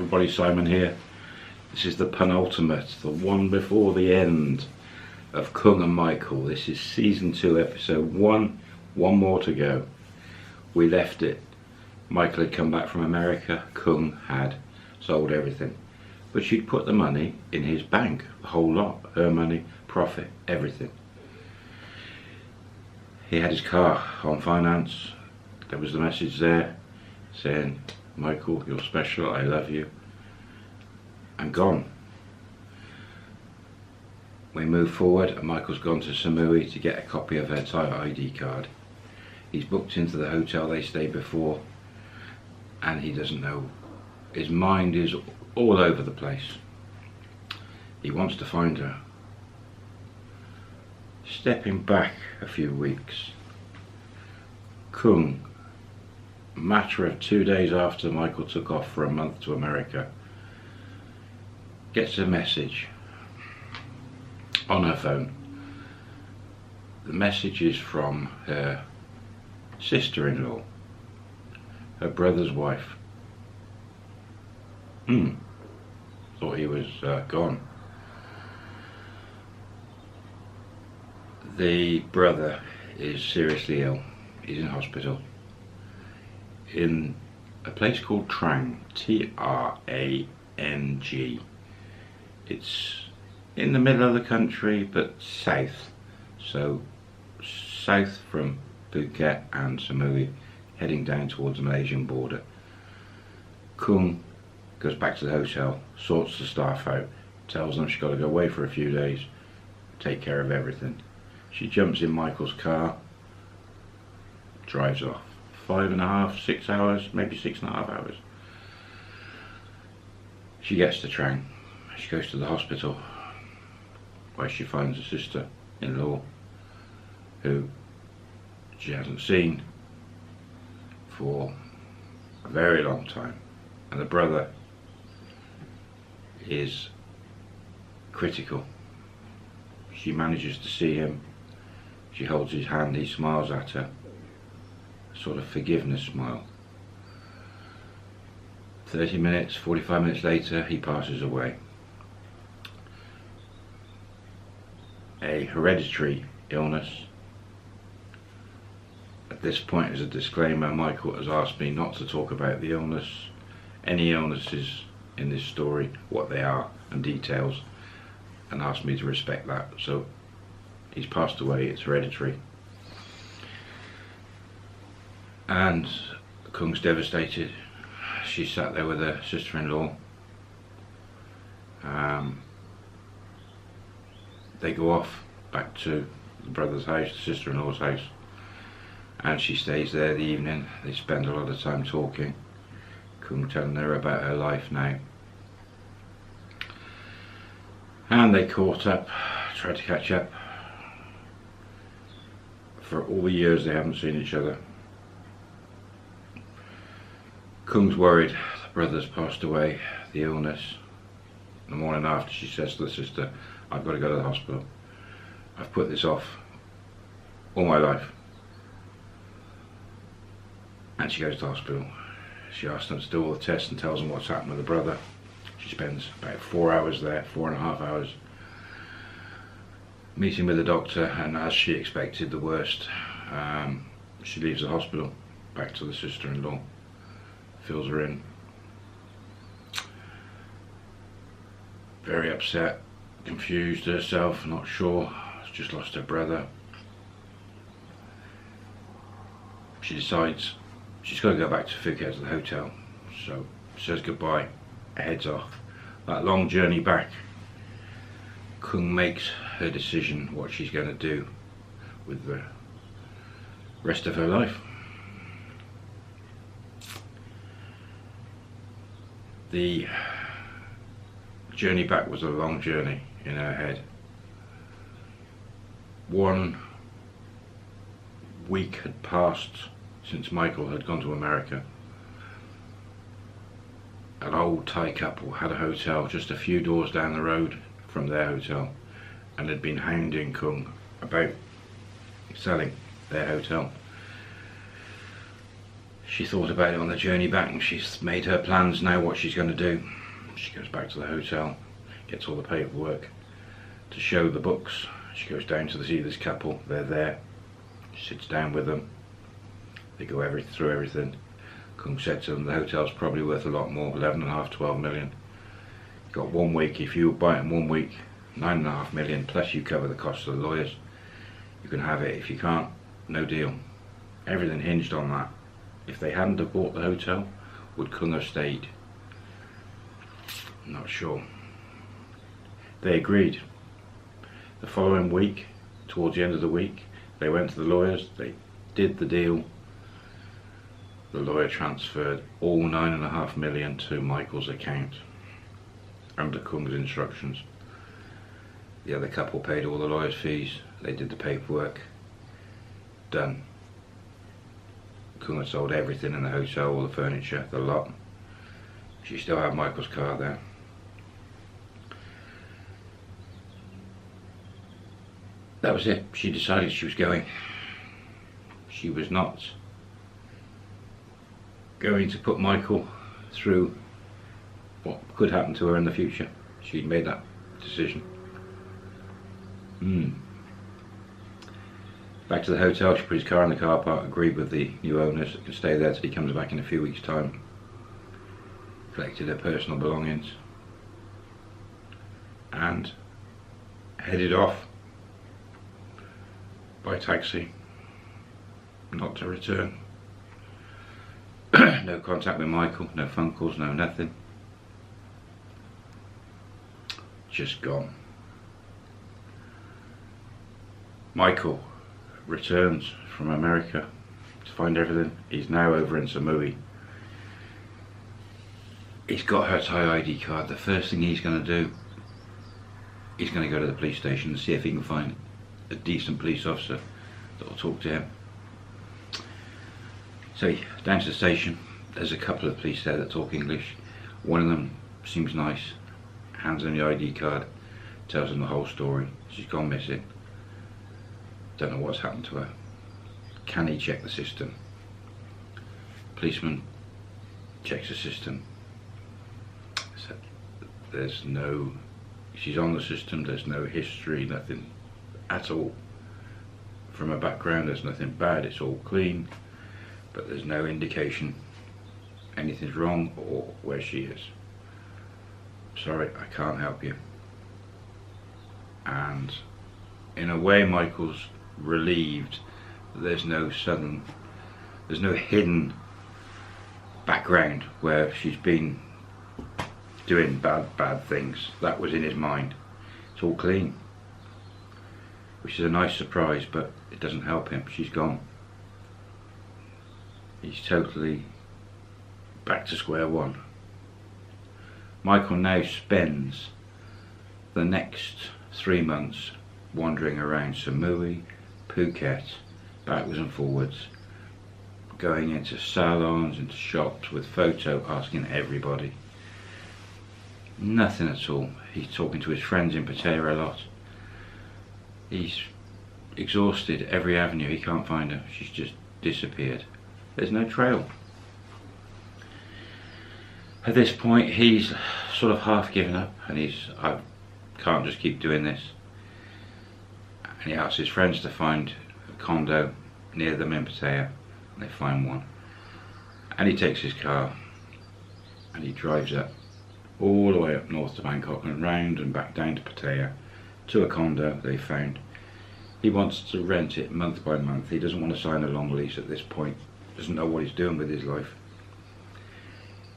everybody, Simon here. This is the penultimate, the one before the end of Kung and Michael. This is season 2, episode 1. One more to go. We left it. Michael had come back from America. Kung had sold everything. But she'd put the money in his bank, the whole lot. Her money, profit, everything. He had his car on finance. There was the message there saying, Michael, you're special, I love you. And gone. We move forward and Michael's gone to Samui to get a copy of her Thai ID card. He's booked into the hotel they stayed before and he doesn't know. His mind is all over the place. He wants to find her. Stepping back a few weeks, Kung, a matter of 2 days after Michael took off for a month to America, gets a message on her phone. The message is from her sister-in-law, her brother's wife. Thought he was gone. The brother is seriously ill. He's in hospital in a place called Trang, T-R-A-N-G. It's in the middle of the country but south, so south from Phuket and Samui, heading down towards the Malaysian border. Kung goes back to the hotel, sorts the staff out, tells them she's got to go away for a few days, take care of everything. She jumps in Michael's car, drives off. 5.5, 6 hours, maybe 6.5 hours. She gets to Trang. She goes to the hospital where she finds a sister-in-law who she hasn't seen for a very long time, and the brother is critical. She manages to see him. She holds his hand, he smiles at her, a sort of forgiveness smile. 30 minutes, 45 minutes later, he passes away. A hereditary illness. At this point, as a disclaimer, Michael has asked me not to talk about the illness, any illnesses in this story, what they are and details, and asked me to respect that. So he's passed away, it's hereditary. And Kung's devastated. She sat there with her sister-in-law. They go off back to the brother's house, the sister-in-law's house, and she stays there the evening. They spend a lot of time talking. Kung telling her about her life now. And they caught up, tried to catch up. For all the years they haven't seen each other. Kung's worried, the brother's passed away, the illness. The morning after, she says to the sister, I've got to go to the hospital. I've put this off all my life. And she goes to the hospital. She asks them to do all the tests and tells them what's happened with the brother. She spends about 4 hours there, 4.5 hours, meeting with the doctor, and as she expected, the worst. She leaves the hospital, back to the sister-in-law, fills her in. Very upset, confused herself, not sure, she's just lost her brother. She decides she's got to go back to Phuket to the hotel, so says goodbye, heads off. That long journey back, Kung makes her decision what she's going to do with the rest of her life. The journey back was a long journey in her head. 1 week had passed since Michael had gone to America. An old Thai couple had a hotel just a few doors down the road from their hotel and had been hounding Kung about selling their hotel. She thought about it on the journey back, and she's made her plans now what she's going to do. She goes back to the hotel, gets all the paperwork to show the books. She goes down to see this couple. They're there. She sits down with them. They go through everything. Kung said to them the hotel's probably worth a lot more, 11.5, 12 million. You've got 1 week. If you buy it in 1 week, 9.5 million, plus you cover the cost of the lawyers. You can have it. If you can't, no deal. Everything hinged on that. If they hadn't have bought the hotel, would Kung have stayed? I'm not sure. They agreed. The following week, towards the end of the week, they went to the lawyers, they did the deal. The lawyer transferred all 9.5 million to Michael's account under Kung's instructions. The other couple paid all the lawyer's fees, they did the paperwork. Done. Kung had sold everything in the hotel, all the furniture, the lot. She still had Michael's car there. That was it. She decided she was going. She was not going to put Michael through what could happen to her in the future. She'd made that decision. Back to the hotel, she put his car in the car park, agreed with the new owners that can stay there till he comes back in a few weeks' time. Collected her personal belongings and headed off by taxi, not to return. No contact with Michael, no phone calls, no nothing. Just gone. Michael returns from America to find everything. He's now over in Samui. He's got her Thai ID card. The first thing he's going to do, he's going to go to the police station and see if he can find a decent police officer that will talk to him. So down to the station, there's a couple of police there that talk English. One of them seems nice, hands him the ID card, tells him the whole story. She's gone missing. Don't know what's happened to her. Can he check the system? Policeman checks the system. So there's no, she's on the system, there's no history, nothing at all. From her background, there's nothing bad, it's all clean, but there's no indication anything's wrong or where she is. Sorry, I can't help you. And in a way, Michael's relieved that there's no hidden background where she's been doing bad things. That was in his mind. It's all clean, which is a nice surprise, but it doesn't help him. She's gone. He's totally back to square one. Michael now spends the next 3 months wandering around Samui, Phuket, backwards and forwards, going into salons, into shops with photo, asking everybody. Nothing at all. He's talking to his friends in Pattaya a lot. He's exhausted every avenue. He can't find her. She's just disappeared. There's no trail. At this point, he's sort of half given up, and I can't just keep doing this. And he asks his friends to find a condo near them in Pattaya, and they find one. And he takes his car and he drives up all the way up north to Bangkok and round and back down to Pattaya to a condo they found. He wants to rent it month by month. He doesn't want to sign a long lease at this point. Doesn't know what he's doing with his life.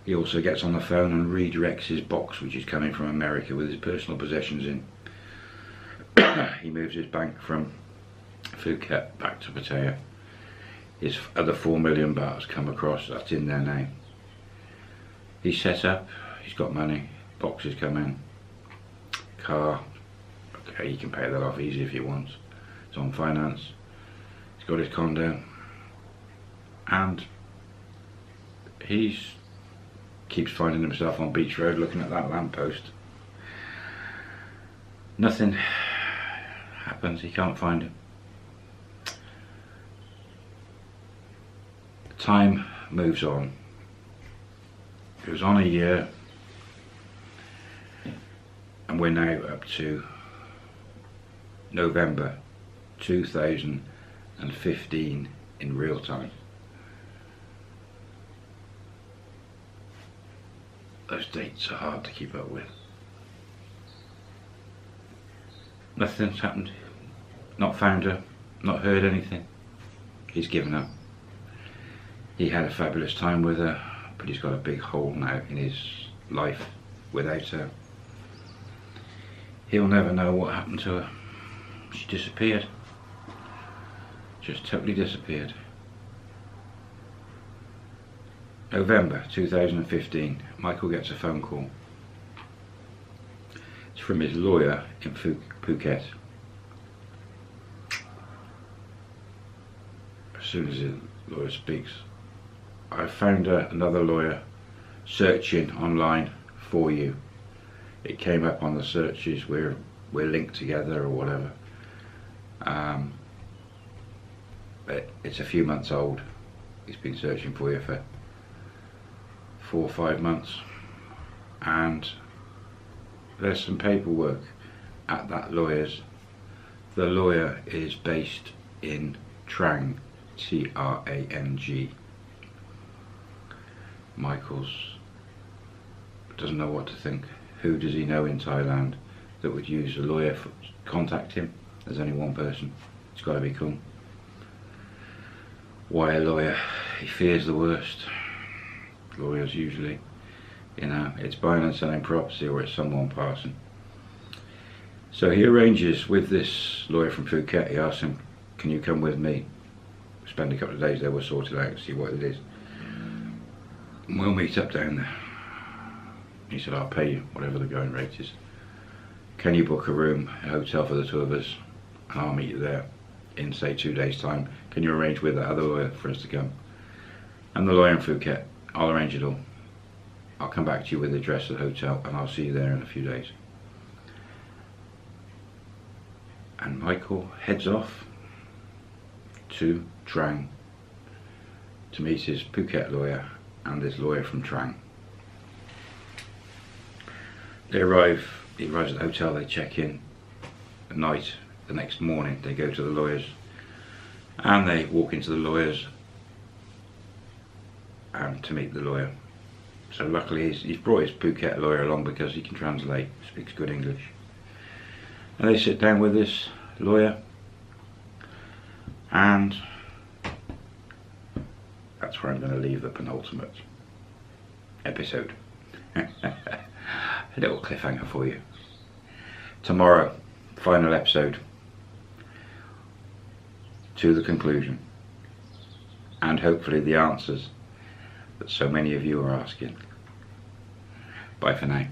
He also gets on the phone and redirects his box, which is coming from America, with his personal possessions in. He moves his bank from Phuket back to Pattaya. His other 4 million bahts come across, that's in there now. He's set up, he's got money, boxes come in, car, okay, he can pay that off easy if he wants. It's on finance, he's got his condo, and he's keeps finding himself on Beach Road looking at that lamppost. Nothing happens, he can't find him. Time moves on. It was on a year, and we're now up to November 2015 in real time. Those dates are hard to keep up with. Nothing's happened. Not found her, not heard anything. He's given up. He had a fabulous time with her, but he's got a big hole now in his life without her. He'll never know what happened to her. She disappeared. Just totally disappeared. November 2015, Michael gets a phone call. It's from his lawyer in Phuket. As soon as his lawyer speaks, I found another lawyer searching online for you. It came up on the searches, we're linked together or whatever. But it's a few months old. He's been searching for you for 4 or 5 months, and there's some paperwork at that lawyer's. The lawyer is based in Trang, T-R-A-N-G. Michael's doesn't know what to think. Who does he know in Thailand that would use a lawyer to contact him? There's only one person. It's got to be Kung. Why a lawyer? He fears the worst. Lawyers usually, it's buying and selling property, or it's someone passing. So he arranges with this lawyer from Phuket. He asks him, can you come with me? Spend a couple of days there, we'll sort it out and see what it is. And we'll meet up down there. He said, I'll pay you whatever the going rate is. Can you book a room, a hotel for the two of us, and I'll meet you there in say 2 days time. Can you arrange with that other lawyer for us to come? And the lawyer in Phuket, I'll arrange it all. I'll come back to you with the address of the hotel, and I'll see you there in a few days. And Michael heads off to Trang to meet his Phuket lawyer and his lawyer from Trang. He arrives at the hotel, they check in at night. The next morning they go to the lawyers, and they walk into the lawyers and to meet the lawyer. So luckily he's brought his Phuket lawyer along because he can translate, speaks good English. And they sit down with this lawyer, and that's where I'm going to leave the penultimate episode. A little cliffhanger for you. Tomorrow, final episode to the conclusion, and hopefully the answers that so many of you are asking. Bye for now.